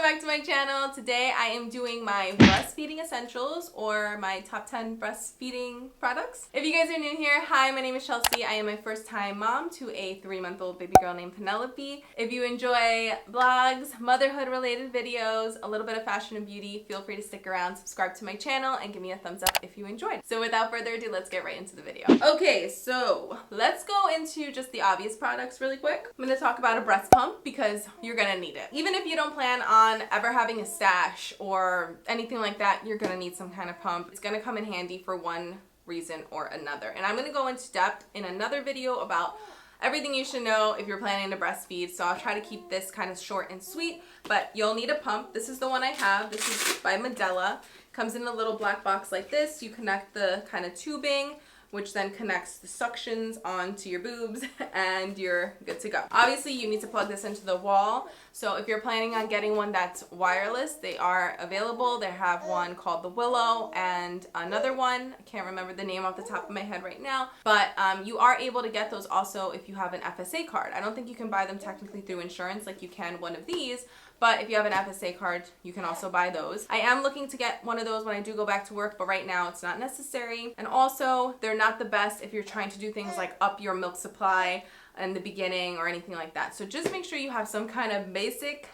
welcome back to my channel. Today I am doing my breastfeeding essentials, or my top 10 breastfeeding products. If you guys are new here, hi, my name is Chelsea. I am a first-time mom to a 3-month-old baby girl named Penelope. If you enjoy vlogs, motherhood-related videos, a little bit of fashion and beauty, feel free to stick around, subscribe to my channel, and give me a thumbs up if you enjoyed. So without further ado, let's get right into the video. Okay, so let's go into just the obvious products really quick. I'm going to talk about a breast pump because you're going to need it. Even if you don't plan on ever having a stash or anything like that, you're going to need some kind of pump. It's going to come in handy for one reason or another. And I'm going to go into depth in another video about everything you should know if you're planning to breastfeed. So I'll try to keep this kind of short and sweet, but you'll need a pump. This is the one I have. This is by Madela. Comes in a little black box like this. You connect the kind of tubing, which then connects the suctions onto your boobs, and you're good to go. Obviously, you need to plug this into the wall. So if you're planning on getting one that's wireless, they are available. They have one called the Willow and another one. I can't remember the name off the top of my head right now, but you are able to get those also if you have an FSA card. I don't think you can buy them technically through insurance like you can one of these, but if you have an FSA card, you can also buy those. I am looking to get one of those when I do go back to work, but right now it's not necessary. And also, they're not the best if you're trying to do things like up your milk supply in the beginning or anything like that. So just make sure you have some kind of basic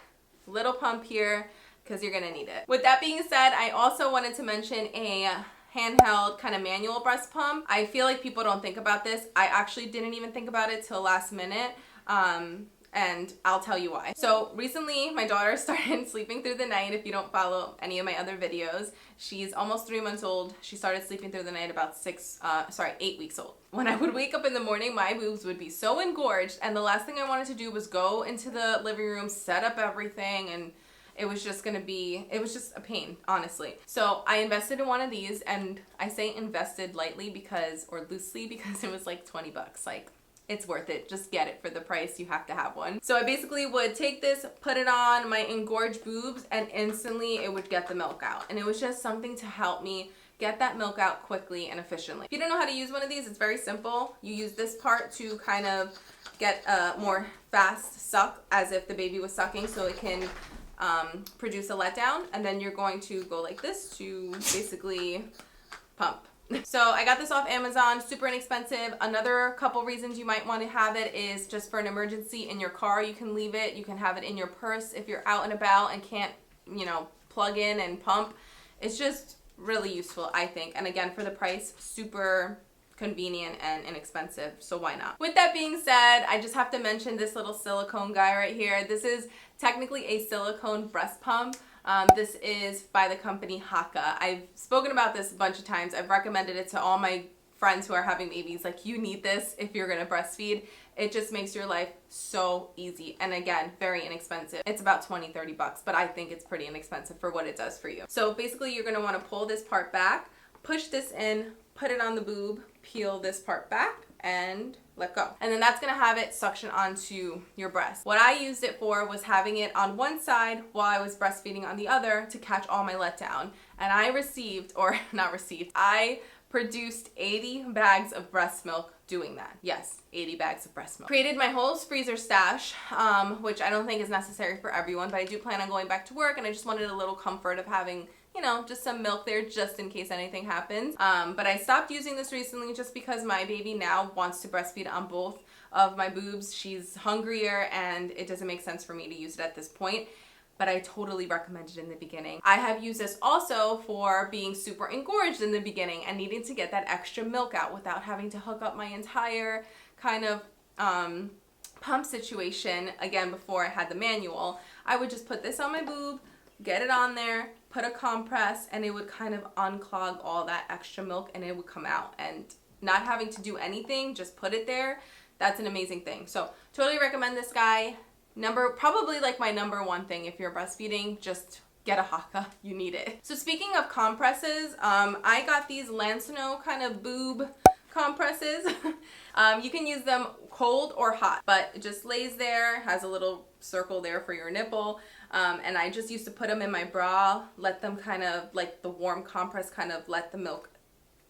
little pump here because you're gonna need it. With that being said, I also wanted to mention a handheld kind of manual breast pump. I feel like people don't think about this. I actually didn't even think about it till last minute. And I'll tell you why. So recently my daughter started sleeping through the night. If you don't follow any of my other videos, she's almost 3 months old. She started sleeping through the night about 8 weeks old. When I would wake up in the morning, my boobs would be so engorged, and the last thing I wanted to do was go into the living room, set up everything, and it was just a pain, honestly. So I invested in one of these, and I say invested lightly because, or loosely, because it was like 20 bucks. Like, it's worth it. Just get it for the price. You have to have one. So I basically would take this, put it on my engorged boobs, and instantly it would get the milk out. And it was just something to help me get that milk out quickly and efficiently. If you don't know how to use one of these, it's very simple. You use this part to kind of get a more fast suck, as if the baby was sucking, so it can produce a letdown. And then you're going to go like this to basically pump. So I got this off Amazon, super inexpensive. Another couple reasons you might want to have it is just for an emergency in your car. You can leave it. You can have it in your purse if you're out and about and can't, you know, plug in and pump. It's just really useful, I think. And again, for the price, super convenient and inexpensive, so why not? With that being said, I just have to mention this little silicone guy right here. This is technically a silicone breast pump. This is by the company Haakaa. I've spoken about this a bunch of times. I've recommended it to all my friends who are having babies. Like, you need this if you're gonna breastfeed. It just makes your life so easy. And again, very inexpensive. It's about 20-30 bucks, but I think it's pretty inexpensive for what it does for you. So basically, you're gonna wanna pull this part back, push this in, put it on the boob, peel this part back, and let go. And then that's gonna have it suction onto your breast. What I used it for was having it on one side while I was breastfeeding on the other to catch all my letdown. And I I produced 80 bags of breast milk doing that. Yes, 80 bags of breast milk. Created my whole freezer stash, which I don't think is necessary for everyone, but I do plan on going back to work, and I just wanted a little comfort of having, you know, just some milk there just in case anything happens. But I stopped using this recently just because my baby now wants to breastfeed on both of my boobs. She's hungrier, and it doesn't make sense for me to use it at this point. But I totally recommend it in the beginning. I have used this also for being super engorged in the beginning and needing to get that extra milk out without having to hook up my entire kind of pump situation. Again, before I had the manual, I would just put this on my boob, get it on there, put a compress, and it would kind of unclog all that extra milk, and it would come out. And not having to do anything, just put it there, that's an amazing thing. So totally recommend this guy. Probably like my number one thing if you're breastfeeding, just get a Haakaa. You need it. So speaking of compresses, I got these Lansinoh kind of boob compresses. You can use them cold or hot, but it just lays there, has a little circle there for your nipple. And I just used to put them in my bra, let them kind of, like the warm compress kind of let the milk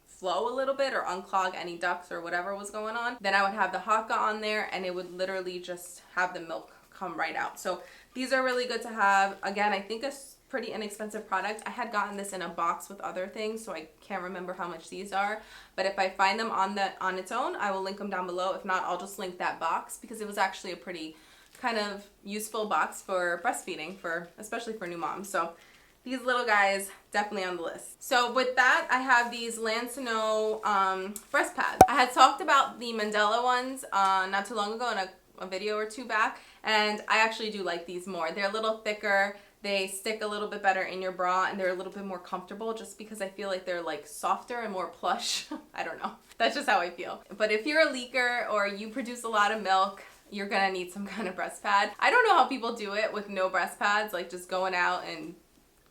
flow a little bit or unclog any ducts or whatever was going on. Then I would have the Haakaa on there, and it would literally just have the milk come right out. So These are really good to have. Again, I think a pretty inexpensive product. I had gotten this in a box with other things, so I can't remember how much these are. But if I find them on its own, I will link them down below. If not, I'll just link that box because it was actually a pretty kind of useful box for breastfeeding, especially for new moms. So these little guys definitely on the list. So with that, I have these Lansinoh breast pads. I had talked about the Madela ones not too long ago in a video or two back, and I actually do like these more. They're a little thicker. They stick a little bit better in your bra, and they're a little bit more comfortable just because I feel like they're like softer and more plush. I don't know. That's just how I feel. But if you're a leaker or you produce a lot of milk, you're gonna need some kind of breast pad. I don't know how people do it with no breast pads, like just going out and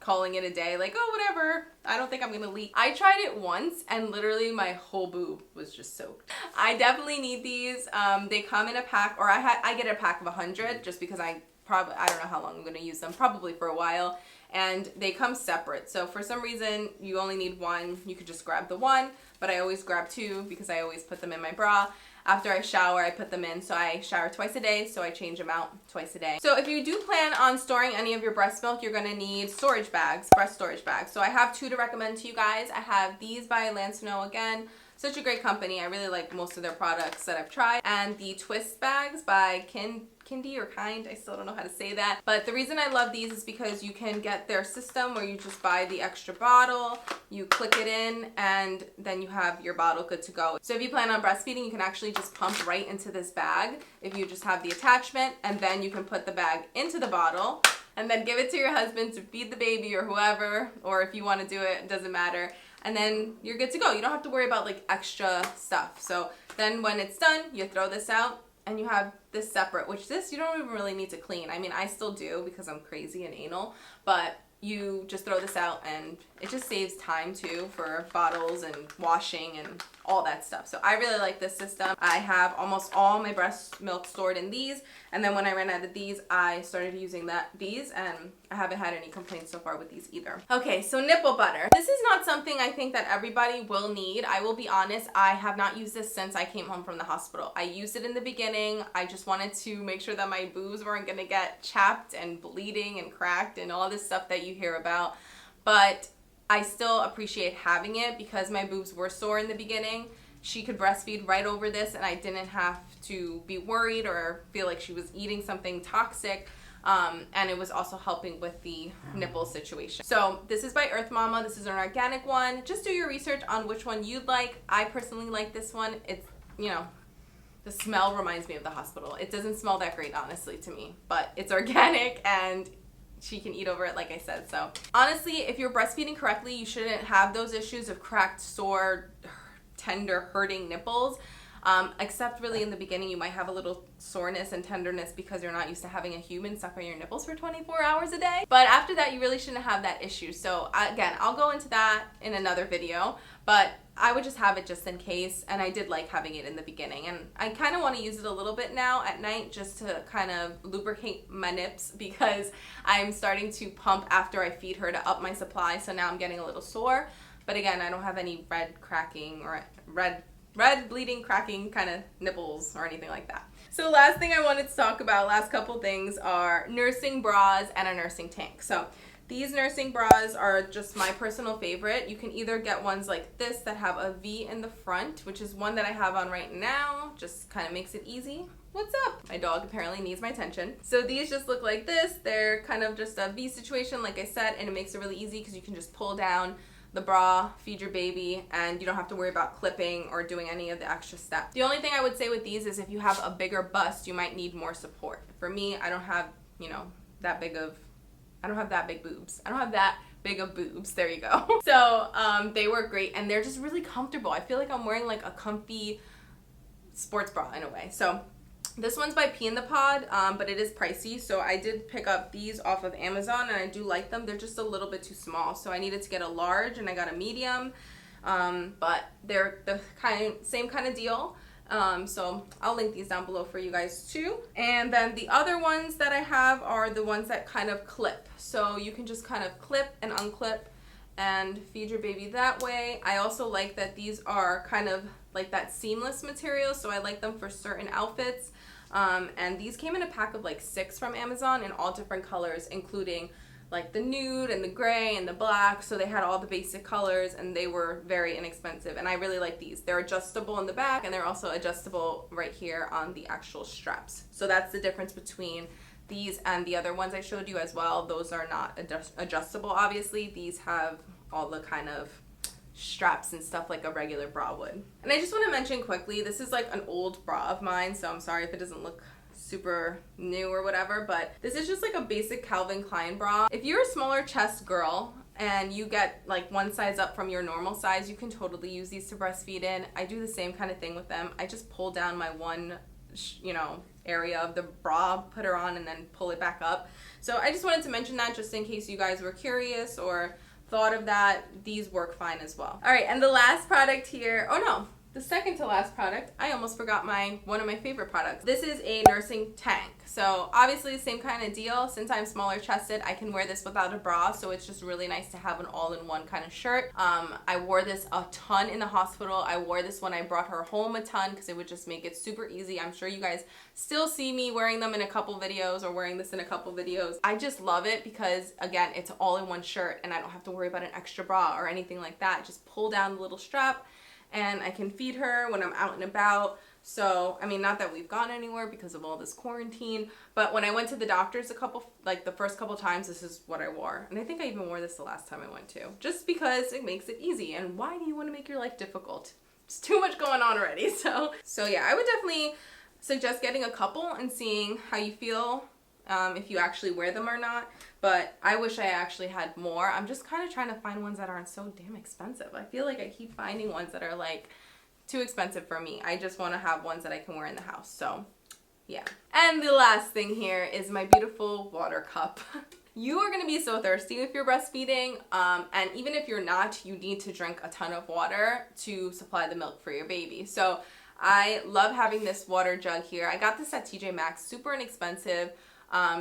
calling it a day, like, oh, whatever, I don't think I'm gonna leak. I tried it once and literally my whole boob was just soaked. I definitely need these. They come in a pack, or I get a pack of 100 just because I don't know how long I'm gonna use them, probably for a while, and they come separate. So for some reason you only need one, you could just grab the one, but I always grab two because I always put them in my bra. After I shower, I put them in. So I shower twice a day, so I change them out twice a day. So if you do plan on storing any of your breast milk, you're gonna need storage bags, breast storage bags. So I have two to recommend to you guys. I have these by Lansinoh again. Such a great company. I really like most of their products that I've tried. And the twist bags by Kiinde or Kind, I still don't know how to say that. But the reason I love these is because you can get their system where you just buy the extra bottle, you click it in, and then you have your bottle good to go. So if you plan on breastfeeding, you can actually just pump right into this bag if you just have the attachment, and then you can put the bag into the bottle and then give it to your husband to feed the baby or whoever, or if you want to do it, it doesn't matter. And then you're good to go. You don't have to worry about like extra stuff. So then when it's done, you throw this out and you have this separate, which this you don't even really need to clean. I mean, I still do because I'm crazy and anal, but you just throw this out and it just saves time too for bottles and washing and all that stuff. So I really like this system. I have almost all my breast milk stored in these, and then when I ran out of these, I started using these, and I haven't had any complaints so far with these either. Okay, so nipple butter. This is not something I think that everybody will need. I will be honest, I have not used this since I came home from the hospital. I used it in the beginning. I just wanted to make sure that my boobs weren't gonna get chapped and bleeding and cracked and all this stuff that you hear about. But I still appreciate having it because my boobs were sore in the beginning. She could breastfeed right over this and I didn't have to be worried or feel like she was eating something toxic. And it was also helping with the nipple situation. So this is by Earth Mama. This is an organic one. Just do your research on which one you'd like. I personally like this one. It's, you know, the smell reminds me of the hospital. It doesn't smell that great, honestly, to me, but it's organic and she can eat over it, like I said. So honestly, if you're breastfeeding correctly, you shouldn't have those issues of cracked, sore, tender, hurting nipples. Except really in the beginning, you might have a little soreness and tenderness because you're not used to having a human suck on your nipples for 24 hours a day. But after that, you really shouldn't have that issue. So again, I'll go into that in another video, but I would just have it just in case. And I did like having it in the beginning. And I kind of want to use it a little bit now at night just to kind of lubricate my nips because I'm starting to pump after I feed her to up my supply. So now I'm getting a little sore. But again, I don't have any red cracking or red bleeding, cracking kind of nipples or anything like that. So last thing I wanted to talk about, last couple things, are nursing bras and a nursing tank. So these nursing bras are just my personal favorite. You can either get ones like this that have a V in the front, which is one that I have on right now. Just kind of makes it easy. What's up? My dog apparently needs my attention. So these just look like this. They're kind of just a V situation, like I said, and it makes it really easy because you can just pull down the bra, feed your baby, and you don't have to worry about clipping or doing any of the extra steps. The only thing I would say with these is if you have a bigger bust, you might need more support. For me, I don't have, you know, I don't have that big boobs. I don't have that big of boobs. There you go. So they work great and they're just really comfortable. I feel like I'm wearing like a comfy sports bra in a way. So this one's by Kiinde, but it is pricey, so I did pick up these off of Amazon, and I do like them. They're just a little bit too small, so I needed to get a large, and I got a medium, but they're the same kind of deal. So I'll link these down below for you guys too. And then the other ones that I have are the ones that kind of clip, so you can just kind of clip and unclip and feed your baby that way. I also like that these are kind of like that seamless material, so I like them for certain outfits. And these came in a pack of like 6 from Amazon in all different colors, including like the nude and the gray and the black. So they had all the basic colors and they were very inexpensive. And I really like these. They're adjustable in the back and they're also adjustable right here on the actual straps. So that's the difference between these and the other ones I showed you as well. Those are not adjustable, obviously. These have all the kind of straps and stuff like a regular bra would. And I just want to mention quickly, this is like an old bra of mine, so I'm sorry if it doesn't look super new or whatever, but this is just like a basic Calvin Klein bra. If you're a smaller chest girl and you get like one size up from your normal size, you can totally use these to breastfeed in. I do the same kind of thing with them. I just pull down my one, you know, area of the bra, put her on, and then pull it back up. So I just wanted to mention that just in case you guys were curious or thought of that. These work fine as well. All right, and the last product here, oh no, the second to last product, I almost forgot one of my favorite products. This is a nursing tank. So obviously the same kind of deal. Since I'm smaller chested, I can wear this without a bra, so it's just really nice to have an all-in-one kind of shirt. I wore this a ton in the hospital. I wore this when I brought her home a ton because it would just make it super easy. I'm sure you guys still see me wearing them in a couple videos or wearing this in a couple videos. I just love it because, again, it's an all-in-one shirt and I don't have to worry about an extra bra or anything like that. Just pull down the little strap and I can feed her when I'm out and about. So, I mean, not that we've gone anywhere because of all this quarantine, but when I went to the doctors the first couple times, this is what I wore. And I think I even wore this the last time I went to, just because it makes it easy. And why do you want to make your life difficult? There's too much going on already. So yeah, I would definitely suggest getting a couple and seeing how you feel, if you actually wear them or not. But I wish I actually had more. I'm just kind of trying to find ones that aren't so damn expensive. I feel like I keep finding ones that are like too expensive for me. I just want to have ones that I can wear in the house. So yeah. And the last thing here is my beautiful water cup. You are going to be so thirsty if you're breastfeeding, and even if you're not, you need to drink a ton of water to supply the milk for your baby. So I love having this water jug here. I got this at TJ Maxx, super inexpensive.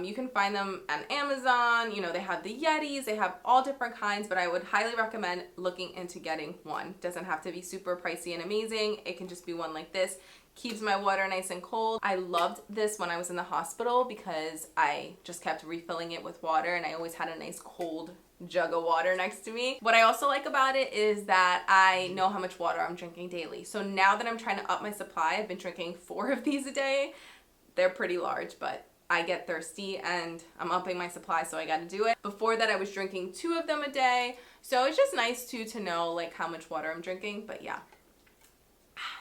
You can find them on Amazon. You know, they have the Yetis, they have all different kinds, but I would highly recommend looking into getting one. Doesn't have to be super pricey and amazing. It can just be one like this. Keeps my water nice and cold. I loved this when I was in the hospital because I just kept refilling it with water and I always had a nice cold jug of water next to me. What I also like about it is that I know how much water I'm drinking daily. So now that I'm trying to up my supply, I've been drinking 4 of these a day. They're pretty large, but I get thirsty and I'm upping my supply, so I gotta do it. Before that, I was drinking 2 of them a day. So it's just nice to know like how much water I'm drinking, but yeah.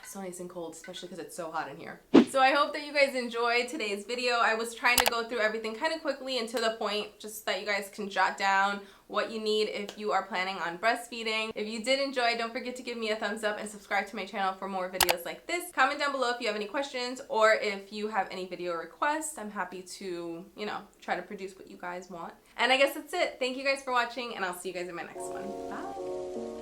So nice and cold, especially because it's so hot in here. So I hope that you guys enjoyed today's video. I was trying to go through everything kind of quickly and to the point, just that you guys can jot down what you need if you are planning on breastfeeding. If you did enjoy, don't forget to give me a thumbs up and subscribe to my channel for more videos like this. Comment down below if you have any questions or if you have any video requests. I'm happy to, you know, try to produce what you guys want. And I guess that's it. Thank you guys for watching and I'll see you guys in my next one. Bye.